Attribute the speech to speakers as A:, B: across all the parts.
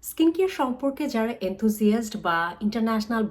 A: Skin care সম্পর্কে যারা enthusiast বা ইন্টারন্যাশনাল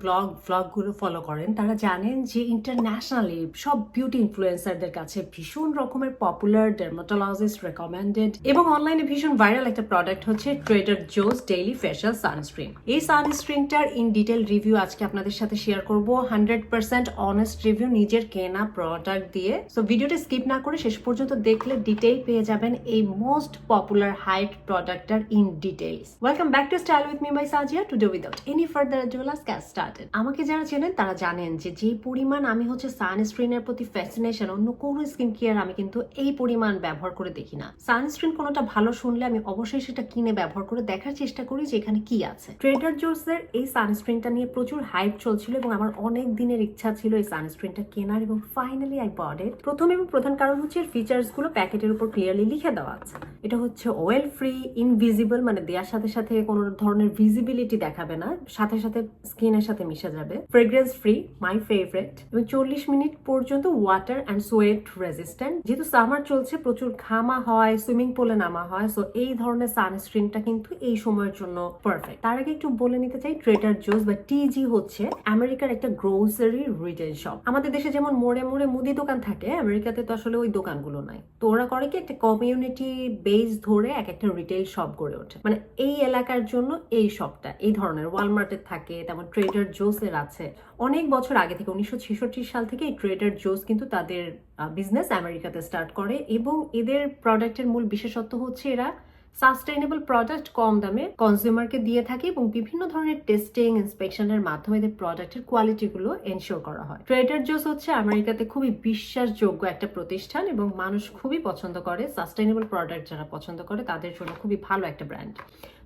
A: ভ্লগগুলো ফলো করেন তারা জানেন যে ইন্টারন্যাশনালি সব বিউটি ইনফ্লুয়েন্সারদের কাছে ভীষণ রকমের পপুলার ডার্মাটোলজিস্ট রেকমেন্ডেড এবং অনলাইনে ভীষণ ভাইরাল একটা প্রোডাক্ট হচ্ছে ট্রেডার জোস ডেইলি ফেশিয়াল সানস্ক্রিন। এই সানস্ক্রিনটার ইন ডিটেল রিভিউ আজকে আপনাদের সাথে শেয়ার করব, 100% অনেস্ট রিভিউ নিজের কেনা প্রোডাক্ট দিয়ে। সো ভিডিওটা স্কিপ না করে শেষ পর্যন্ত দেখলে ডিটেইল পেয়ে যাবেন এই মোস্ট পপুলার হাইট প্রোডাক্টটার in details. Welcome back to style with me by Sajia. Today without any further ado let's get started। আমাকে যারা চেনেন তারা জানেন যে যে পরিমাণ আমি হচ্ছে সানস্ক্রিনের প্রতি ফ্যাসিনেশন, অন্য কোনো স্কিন কেয়ার আমি কিন্তু এই পরিমাণ ব্যবহার করে দেখি না। সানস্ক্রিন কোনোটা ভালো শুনলে আমি অবশ্যই সেটা কিনে ব্যবহার করে দেখার চেষ্টা করি যে এখানে কি আছে। ট্রেডার জোসের এই সানস্ক্রিনটা নিয়ে প্রচুর হাইপ চলছিল এবং আমার অনেক দিনের ইচ্ছা ছিল এই সানস্ক্রিনটা কেনার এবং ফাইনালি আই বট ইট। প্রথম এবং প্রধান কারণ হচ্ছে এর ফিচার্স গুলো প্যাকেটের উপর ক্লিয়ারলি লিখে দেওয়া আছে। এটা হচ্ছে অয়েল ফ্রি, ইনভিজিবল, মানে দেওয়ার সাথে সাথে কোনো ধরনের ভিজিবিলিটি দেখাবে না, সাথে সাথে স্কিনের সাথে মিশে যাবে। ফ্রেগ্রেন্স ফ্রি, মাই ফেভারিট, এবং 40 মিনিট পর্যন্ত ওয়াটার অ্যান্ড সোয়েট রেজিস্ট্যান্ট। যেহেতু সামার চলছে, প্রচুর ঘামা হয়, সুইমিং পুলে নামা হয়, সো এই ধরনের সানস্ক্রিনটা কিন্তু এই সময়ের জন্য পারফেক্ট। তার আগে একটু বলে নিতে চাই, ট্রেডার জোস বা টিজি হচ্ছে আমেরিকার একটা গ্রোসারি রিটেল শপ। আমাদের দেশে যেমন মোড়ে মোড়ে মুদি দোকান থাকে, আমেরিকাতে তো আসলে ওই দোকানগুলো নাই। তো ওরা করে কি, একটা কমিউনিটি বেস ধরে এক একটা রিটেল শপ গড়ে ওঠে। মানে এই এলাকার জন্য এই শপটা এই ধরনের ওয়ালমার্টের থাকে, তেমন ট্রেডার জোসের আছে। অনেক বছর আগে থেকে 1966 সাল থেকে এই ট্রেডার জোস কিন্তু তাদের বিজনেস আমেরিকাতে স্টার্ট করে এবং এদের প্রোডাক্টের মূল বিশেষত্ব হচ্ছে এরা সাস্টেইনেবল প্রোডাক্ট কম দামে কনজিউমারকে দিয়ে থাকে এবং বিভিন্ন ধরনের টেস্টিং ইন্সপেকশনের মাধ্যমে এদের প্রোডাক্টের কোয়ালিটিগুলো এনশিওর করা হয়। ট্রেডার জোস হচ্ছে আমেরিকাতে খুবই বিশ্বাসযোগ্য একটা প্রতিষ্ঠান এবং মানুষ খুবই পছন্দ করে। সাস্টেইনেবল প্রোডাক্ট যারা পছন্দ করে তাদের জন্য খুবই ভালো একটা ব্র্যান্ড।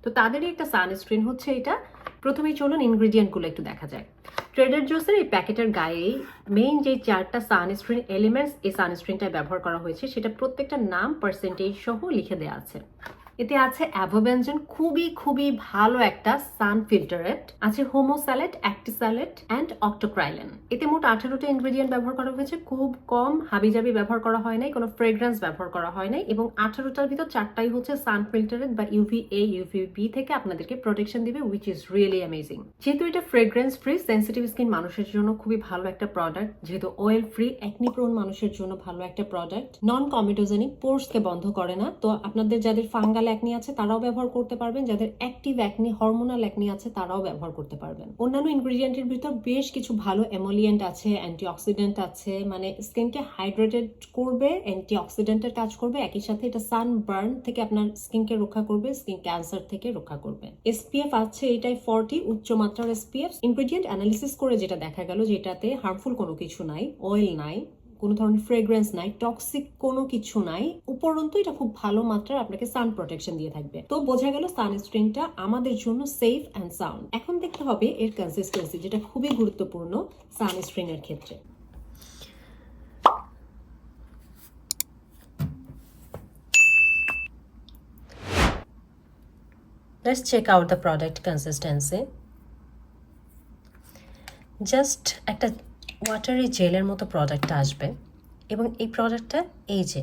A: তো তাদেরই একটা সানস্ক্রিন হচ্ছে এটা। প্রথমেই চলুন ইনগ্রিডিয়েন্টগুলো একটু দেখা যায়। ট্রেডার জোসের এই প্যাকেটের গায়ে মেইন যে 4টা সানস্ক্রিন এলিমেন্টস এই সানস্ক্রিনটায় ব্যবহার করা হয়েছে সেটা প্রত্যেকটা নাম পার্সেন্টেজ সহ লিখে দেওয়া আছে। এতে আছে অ্যাভোবেনজেন, খুবই খুবই ভালো একটা সান ফিল্টারেট, আছে হোমোস্যালেট, অ্যাক্টিস্যালেট অ্যান্ড অক্টোক্রাইলেন। এতে মোট 18টা ইনগ্রেডিয়েন্ট ব্যবহার করা হয়েছে, খুব কম হাবিজাবি ব্যবহার করা হয় নাই, কোনো ফ্রেগ্রেন্স ব্যবহার করা হয় নাই এবং 18টার ভিতর 4টাই হচ্ছে সান ফিল্টারেট বা ইউভিএ ইউভিবি থেকে আপনাদেরকে প্রোটেকশন দিবে, উইচ ইজ রিয়েলি অ্যামেজিং। যেহেতু এটা ফ্রেগ্রেন্স ফ্রি, সেন্সিটিভ স্কিন মানুষের জন্য খুবই ভালো একটা প্রোডাক্ট। যেহেতু অয়েল ফ্রি, অ্যাকনি প্রোন মানুষের জন্য ভালো একটা প্রোডাক্ট। নন কমেটোজেনিক, পোর্সকে বন্ধ করে না। তো আপনাদের যাদের ফাঙ্গাল অ্যাকনি আছে তারাও ব্যবহার করতে পারবেন, যাদের অ্যাক্টিভ অ্যাকনি, হরমোনাল অ্যাকনি আছে তারাও ব্যবহার করতে পারবেন। অন্যান্য ইনগ্রেডিয়েন্টের ভিতর বেশ কিছু ভালো এমোলিয়েন্ট আছে, অ্যান্টিঅক্সিডেন্ট আছে, মানে স্কিনকে হাইড্রেটেড করবে, অ্যান্টিঅক্সিডেন্টের কাজ করবে, একই সাথে এটা সানবার্ন থেকে আপনার স্কিনকে রক্ষা করবে, স্কিন ক্যান্সার থেকে রক্ষা করবে। এসপিএফ আছে এটাই 40, উচ্চমাত্রার এসপিএফ। ইনগ্রেডিয়েন্ট অ্যানালিসিস করে যেটা দেখা গেল যেটাতে হার্মফুল কোনো কিছু নাই, অয়েল নাই, কোনো ধরনের ফ্রেগ্রেন্স নাই, টক্সিক কোনো কিছু নাই, উপরন্তু এটা খুব ভালো মাত্রার আপনাকে সান প্রোটেকশন দিয়ে থাকবে। তো বোঝা গেল সানস্ক্রিনটা আমাদের জন্য সেফ অ্যান্ড সাউন্ড। এখন দেখতে হবে এর কনসিস্টেন্সি, যেটা খুবই গুরুত্বপূর্ণ সানস্ক্রিনের ক্ষেত্রে। Let's check out the product consistency. Just একটা ওয়াটারি জেলের মতো প্রোডাক্টটা আসবে এবং এই প্রোডাক্টটা এই যে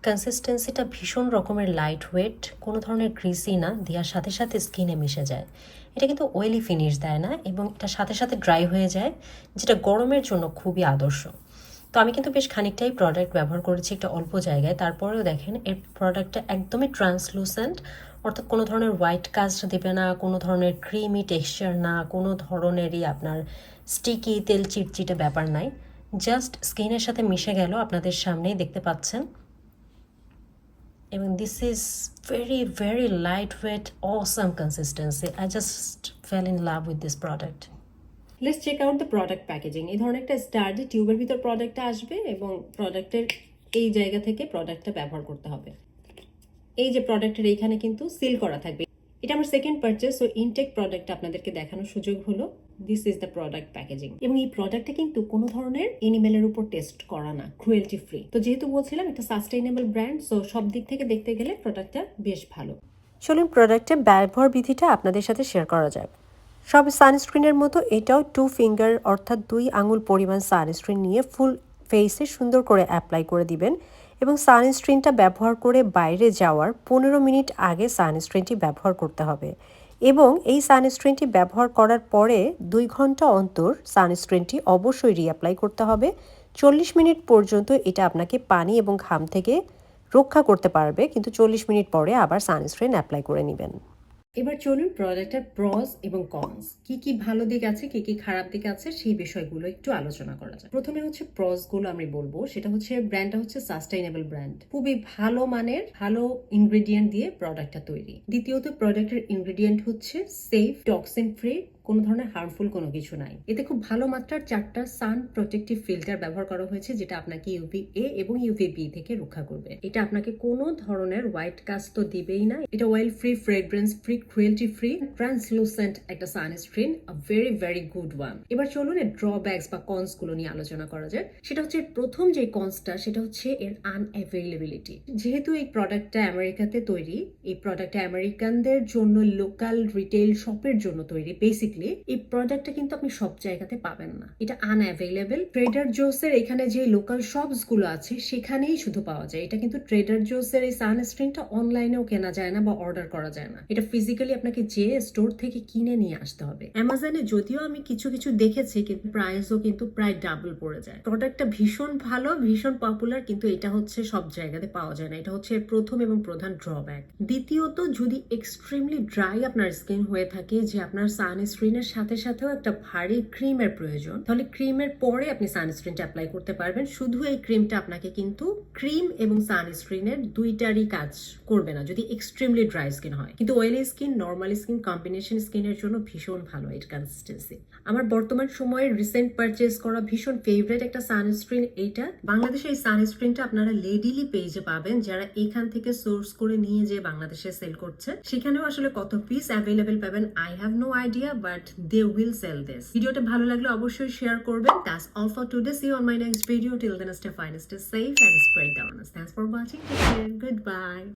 A: কনসিস্টেন্সিটা ভীষণ রকমের লাইট ওয়েট, কোনো ধরনের গ্রিসি না, দেওয়ার সাথে সাথে স্কিনে মিশে যায়। এটা কিন্তু অয়েলি ফিনিশ দেয় না এবং এটা সাথে সাথে ড্রাই হয়ে যায়, যেটা গরমের জন্য খুবই আদর্শ। তো আমি কিন্তু বেশ খানিকটাই প্রোডাক্ট ব্যবহার করেছি একটা অল্প জায়গায়, তারপরেও দেখেন এর প্রোডাক্টটা একদমই ট্রান্সলুসেন্ট, অর্থাৎ কোনো ধরনের হোয়াইট কাস্ট দেবে না, কোনো ধরনের ক্রিমি টেক্সচার না, কোনো ধরনেরই আপনার স্টিকি তেল চিটচিটে ব্যাপার নাই, জাস্ট স্কিনের সাথে মিশে গেল, আপনাদের সামনেই দেখতে পাচ্ছেন। এবং this is very very light weight, awesome consistency. I just fell in love with this product. Let's check out the product packaging. এই ধরনের একটা স্টার্ডি টিউবের ভিতর প্রোডাক্টটা আসবে এবং প্রোডাক্টের এই জায়গা থেকে প্রোডাক্টটা ব্যবহার করতে হবে। এই যে প্রোডাক্টের এইখানে কিন্তু সিল করা থাকবে। এটা আমার সেকেন্ড পারচেস, সো ইনটেক প্রোডাক্টটা আপনাদেরকে দেখানোর সুযোগ হলো। This is the product packaging এবং এই প্রোডাক্টটা কিন্তু কোনো ধরনের এনিমেলের উপর টেস্ট করা না, ক্রুয়েলটি ফ্রি। তো যেহেতু বলছিলাম একটা সাস্টেইনেবল ব্র্যান্ড, সো সব দিক থেকে দেখতে গেলে প্রোডাক্টটা বেশ ভালো। চলুন প্রোডাক্টের ব্যবহার বিধিটা আপনাদের সাথে শেয়ার করা যাক। সব সানস্ক্রিনের মতো এটাও 2 ফিঙ্গার অর্থাৎ 2 আঙুল পরিমাণ সানস্ক্রিন নিয়ে ফুল ফেসে সুন্দর করে অ্যাপ্লাই করে দিবেন
B: এবং সানস্ক্রিনটা ব্যবহার করে বাইরে যাওয়ার 15 মিনিট আগে সানস্ক্রিনটি ব্যবহার করতে হবে এবং এই সানস্ক্রিনটি ব্যবহার করার পরে 2 ঘন্টা অন্তর সানস্ক্রিনটি অবশ্যই রিঅ্যাপ্লাই করতে হবে। 40 মিনিট পর্যন্ত এটা আপনাকে পানি এবং ঘাম থেকে রক্ষা করতে পারবে, কিন্তু 40 মিনিট পরে আবার সানস্ক্রিন অ্যাপ্লাই করে নেবেন।
A: এবার চলুন প্রোডাক্টের প্রস এবং কনস, কি কি ভালো দিক আছে কি কি খারাপ দিক আছে সেই বিষয়গুলো একটু আলোচনা করা যায়। প্রথমে হচ্ছে প্রস গুলো আমি বলবো, সেটা হচ্ছে ব্র্যান্ডটা হচ্ছে সাস্টেইনেবল ব্র্যান্ড, খুবই ভালো মানের ভালো ইনগ্রেডিয়েন্ট দিয়ে প্রোডাক্টটা তৈরি। দ্বিতীয়ত প্রোডাক্টের ইনগ্রেডিয়েন্ট হচ্ছে সেফ, টক্সিন ফ্রি, কোনো ধরনের হার্মফুল কোনো কিছু নাই। এতে খুব ভালো মাত্রার 4টা সান প্রোটেক্টিভ ফিল্টার ব্যবহার করা হয়েছে, যেটা আপনাকে ইউভিএ এবং ইউভিবি থেকে রক্ষা করবে। এটা আপনাকে কোনো ধরনের হোয়াইট কাস্ট তো দিবেই না। এটা oil free, fragrance free, cruelty free, translucent একটা sunscreen, a very very good one. এবার চলুন এর ড্রব্যাকস বা কনস গুলো নিয়ে আলোচনা করা যায়। সেটা হচ্ছে প্রথম যে কনসটা, সেটা হচ্ছে এর আনঅ্যাভেলেবিলিটি। যেহেতু এই প্রোডাক্টটা আমেরিকাতে তৈরি, এই প্রোডাক্টটা আমেরিকানদের জন্য লোকাল রিটেল শপের জন্য তৈরি, বেসিকলি এই প্রোডাক্টটা কিন্তু আপনি সব জায়গাতে পাবেন না, এটা আনঅ্যাভেলেবল। ট্রেডার জোসের এখানে যে লোকাল শপস গুলো আছে সেখানেই শুধু পাওয়া যায়। এটা কিন্তু ট্রেডার জোসের এই সানস্ক্রিনটা অনলাইনেও কেনা যায় না বা অর্ডার করা যায় না, এটা ফিজিক্যালি আপনাকে যে স্টোর থেকে কিনে নিয়ে আসতে হবে। অ্যামাজনে যদিও আমি কিছু কিছু দেখেছি, কিন্তু প্রাইসও কিন্তু প্রায় ডাবল পড়ে যায়। প্রোডাক্টটা ভীষণ ভালো, ভীষণ পপুলার, কিন্তু এটা হচ্ছে সব জায়গাতে পাওয়া যায় না, এটা হচ্ছে প্রথম এবং প্রধান ড্রব্যাক। দ্বিতীয়ত, যদি এক্সট্রিমলি ড্রাই আপনার স্কিন হয়ে থাকে, যে আপনার সানস্ক্রিনের সাথে সাথেও একটা ভারী ক্রিমের প্রয়োজন, তাহলে ক্রিমের পরে আপনি সানস্ক্রিনটা অ্যাপ্লাই করতে পারবেন। শুধু এই ক্রিমটা আপনাকে কিন্তু ক্রিম এবং সানস্ক্রিনের দুইটারই কাজ করবে না যদি এক্সট্রিমলি ড্রাই স্কিন হয়। কিন্তু oily skin, normal skin, combination স্কিনের জন্য ভীষণ ভালো এর কনসিস্টেন্সি। আমার বর্তমান সময়ে রিসেন্ট পারচেজ করা ভীষণ ফেভারিট একটা সানস্ক্রিন এইটা। বাংলাদেশে এই সানস্ক্রিনটা আপনারা লেডিলি পেজে পাবেন, যারা এখান থেকে সোর্স করে নিয়ে যে বাংলাদেশে সেল করছে। সেখানেও আসলে কত পিস অ্যাভেলেবেল পাবেন I have no idea, but they will sell this. ভিডিওটা ভালো লাগলে অবশ্যই শেয়ার করবেন। That's all for today. See you on my next video. Till then, stay fine, stay safe, and spread the awareness. Thanks for watching. Take care. Goodbye.